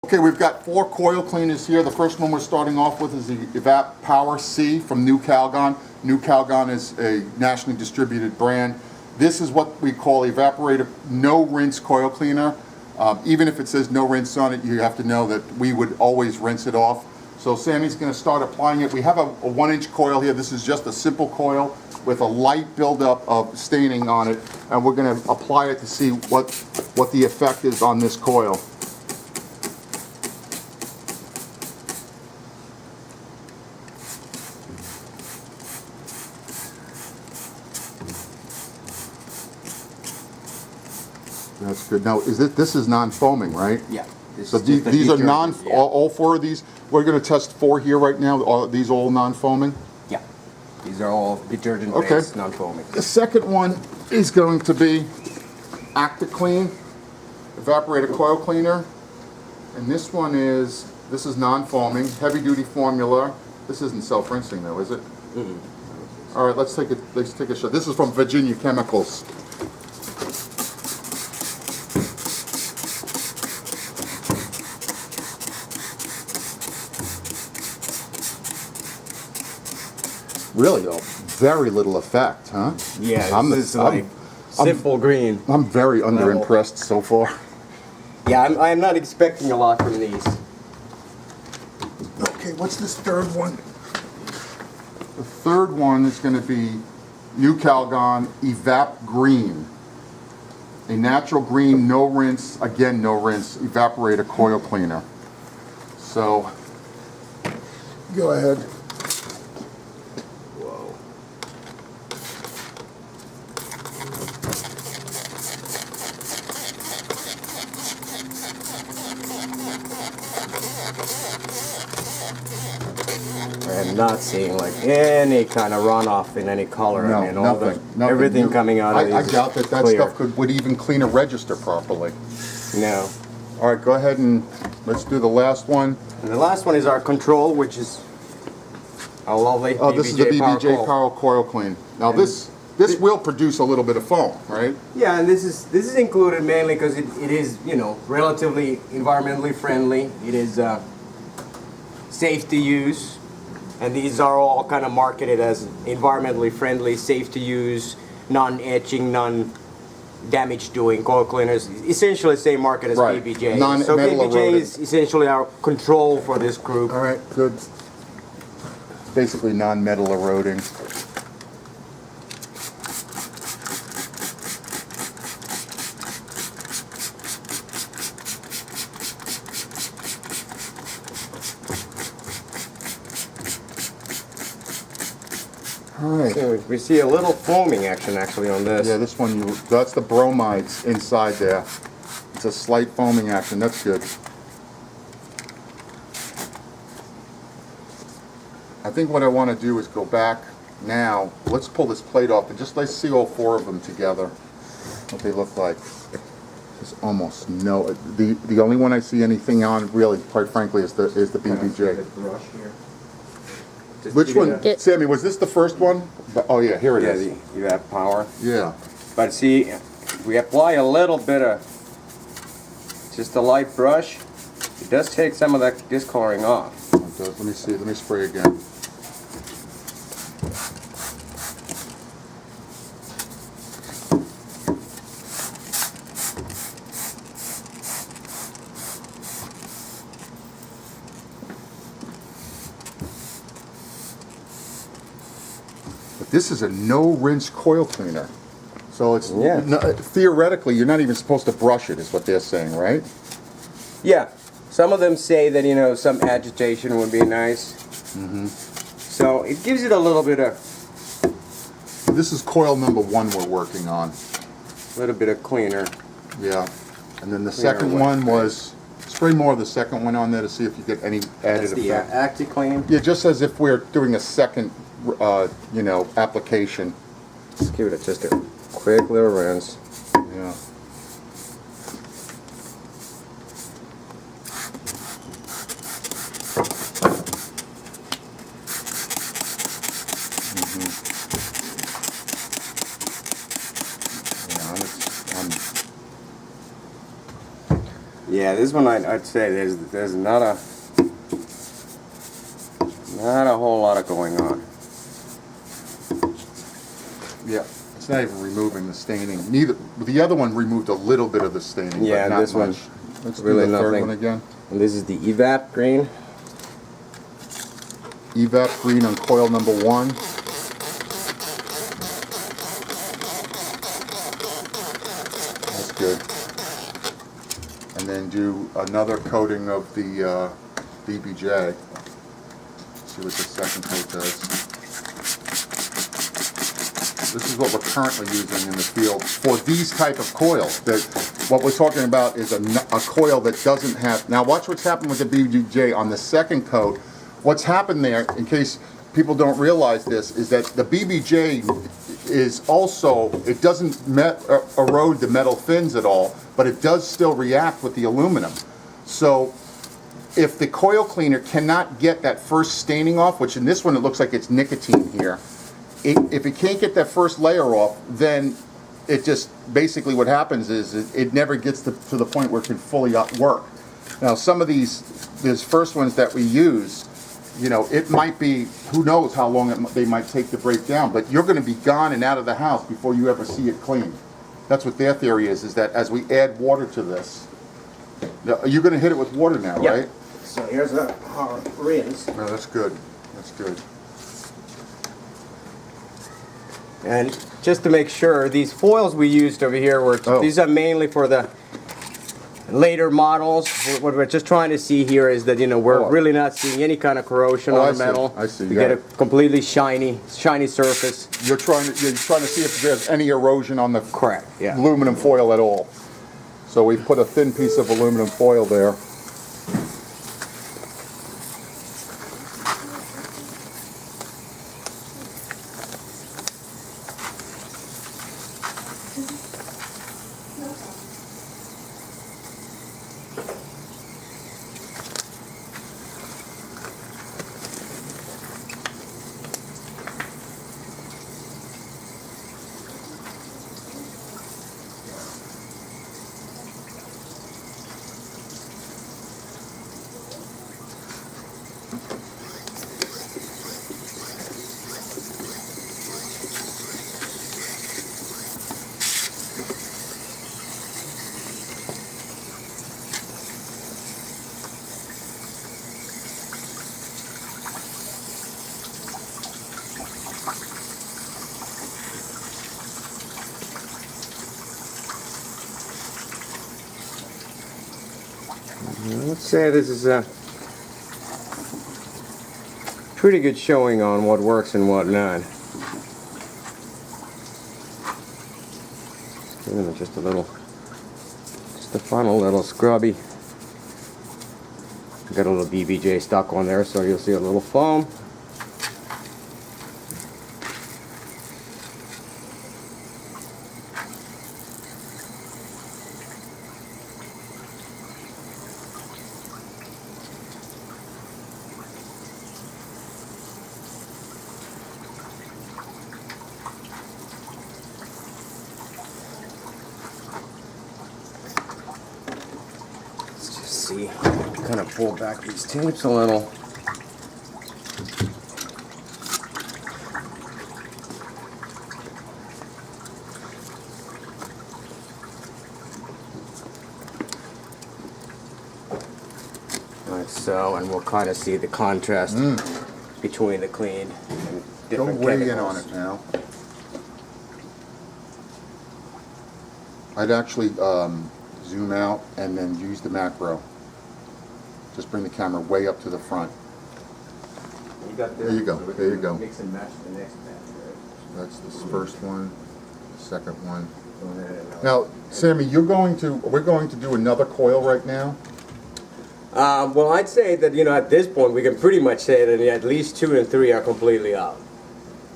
Okay, we've got 4 coil cleaners here. The first one we're starting off with is the Evap Power C from New Calgon. New Calgon is a nationally distributed brand. This is what we call Evaporator no rinse coil cleaner. Even if it says no rinse on it, you have to know that we would always rinse it off. So Sammy's going to start applying it. We have a 1-inch coil here. This is just a simple coil with a light buildup of staining on it, and we're going to apply it to see what the effect is on this coil. That's good. Now, this is non-foaming, right? Yeah. So these are all 4 of these. We're going to test 4 here right now. Are these all non-foaming? Yeah. These are all detergent-based, non-foaming. The second one is going to be ActiClean Evaporator Coil Cleaner, and this is non-foaming, heavy-duty formula. This isn't self-rinsing though, is it? Mm-hmm. All right, let's take a shot. This is from Virginia Chemicals. Really, very little effect, huh? Yeah, this is like simple green. I'm very underimpressed so far. Yeah, I'm not expecting a lot from these. Okay, what's this third one? The third one is going to be New Calgon Evap Green. A natural green, no rinse, again no rinse, evaporator coil cleaner. So, go ahead. I'm not seeing like any kind of runoff in any color. No, I mean, nothing. Everything coming out of these. I doubt that clear. stuff would even clean a register properly. No. All right, go ahead and let's do the last one. And the last one is our control, which is a lovely Oh, this is the BBJ Power Coil Clean. Now this will produce a little bit of foam, right? Yeah, and this is included mainly because it is, you know, relatively environmentally friendly. It is safe to use. And these are all kind of marketed as environmentally friendly, safe to use, non-etching, non-damage doing coil cleaners. Essentially the same market as BBJ. So BBJ is essentially our control for this group. All right, good. Basically non-metal eroding. Alright. So we see a little foaming action actually on this. Yeah, this one, that's the bromides inside there. It's a slight foaming action. That's good. I think what I want to do is go back now. Let's pull this plate off and just let's see all 4 of them together. What they look like. There's almost no. The only one I see anything on, really, quite frankly, is the BBJ. Which one, Sammy? Was this the first one? Oh yeah, here it is. Yeah, you have power. Yeah. But see, we apply a little bit of just a light brush. It does take some of that discoloring off. Let me see. Let me spray again. This is a no-rinse coil cleaner. So it's theoretically, you're not even supposed to brush it, is what they're saying, right? Yeah. Some of them say that, you know, some agitation would be nice. Mm-hmm. So it gives it a little bit of... This is coil number 1 we're working on. A little bit of cleaner. Yeah. And then the second one was... Spray more of the second one on there to see if you get any added effect. That's the ActiClean? Yeah, just as if we're doing a second, you know, application. Just give it just a quick little rinse. Yeah. Yeah, this one I'd say there's not a whole lot of going on. Yeah, it's not even removing the staining. Neither, the other one removed a little bit of the staining, Yeah, but not this one, much. Let's really do the third nothing. one again. And this is the Evap green. Evap green on coil number 1. That's good. And then do another coating of the BBJ. See what the second coat does. This is what we're currently using in the field for these type of coils. What we're talking about is a coil that doesn't have. Now watch what's happened with the BBJ on the second coat. What's happened there, in case people don't realize this, is that the BBJ is also, it doesn't erode the metal fins at all, but it does still react with the aluminum. So if the coil cleaner cannot get that first staining off, which in this one it looks like it's nicotine here, if it can't get that first layer off, then it just basically what happens is it never gets to the point where it can fully work. Now some of these first ones that we use, you know, it might be, who knows how long they might take to break down, but you're going to be gone and out of the house before you ever see it clean. That's what their theory is that as we add water to this, you're going to hit it with water now, Yep. right? So here's our rinse. No, that's good. That's good. And just to make sure, these foils we used over here these are mainly for the later models. What we're just trying to see here is that, you know, we're really not seeing any kind of corrosion on the metal. I see. We get a completely shiny surface. You're trying to see if there's any erosion on the Correct. Yeah. aluminum foil at all. So we put a thin piece of aluminum foil there. Let's say this is a pretty good showing on what works and what not. Giving it just a final little scrubby. Got a little BBJ stuck on there, so you'll see a little foam. See, kind of pull back these tapes a little. Like so, and we'll kind of see the contrast between the cleaned and Go different way chemicals. in on it now. I'd actually zoom out and then use the macro. Just bring the camera way up to the front. You got this. There you go, So we there you can go. Mix and match the next batch, right? That's the first one, second one. Go ahead and, Now, Sammy, we're going to do another coil right now. well, I'd say that, you know, at this point we can pretty much say that at least 2 and 3 are completely out.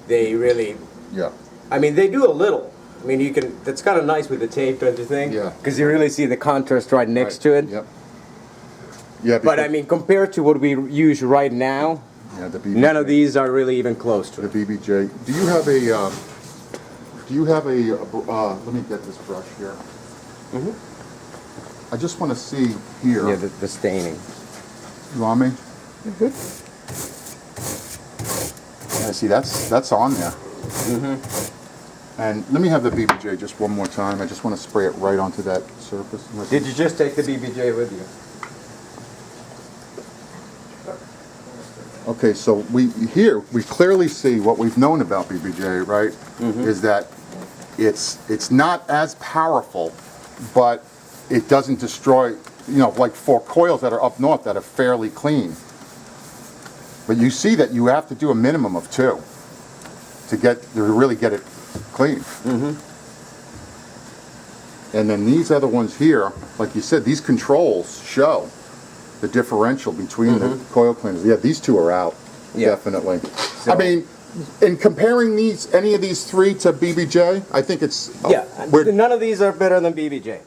They really, Yeah. I mean, they do a little. I mean, you can. That's kind of nice with the tape, don't you think? Yeah. Because you really see the contrast right next to it. Yep. Yeah. But I mean, compared to what we use right now, yeah, the BBJ. none of these are really even close to The it. BBJ. Do you have a? Let me get this brush here. I just want to see here. Yeah, the staining. You want me? Yeah, see, that's on there. And let me have the BBJ just one more time. I just want to spray it right onto that surface. Did you just take the BBJ with you? Okay, so we clearly see what we've known about BBJ, right? Is that it's not as powerful, but it doesn't destroy, you know, like for coils that are up north that are fairly clean. But you see that you have to do a minimum of 2 to really get it clean. And then these other ones here, like you said, these controls show the differential between the coil cleaners. Yeah, these 2 are out, definitely. So, I mean, in comparing any of these 3 to BBJ, I think it's none of these are better than BBJ.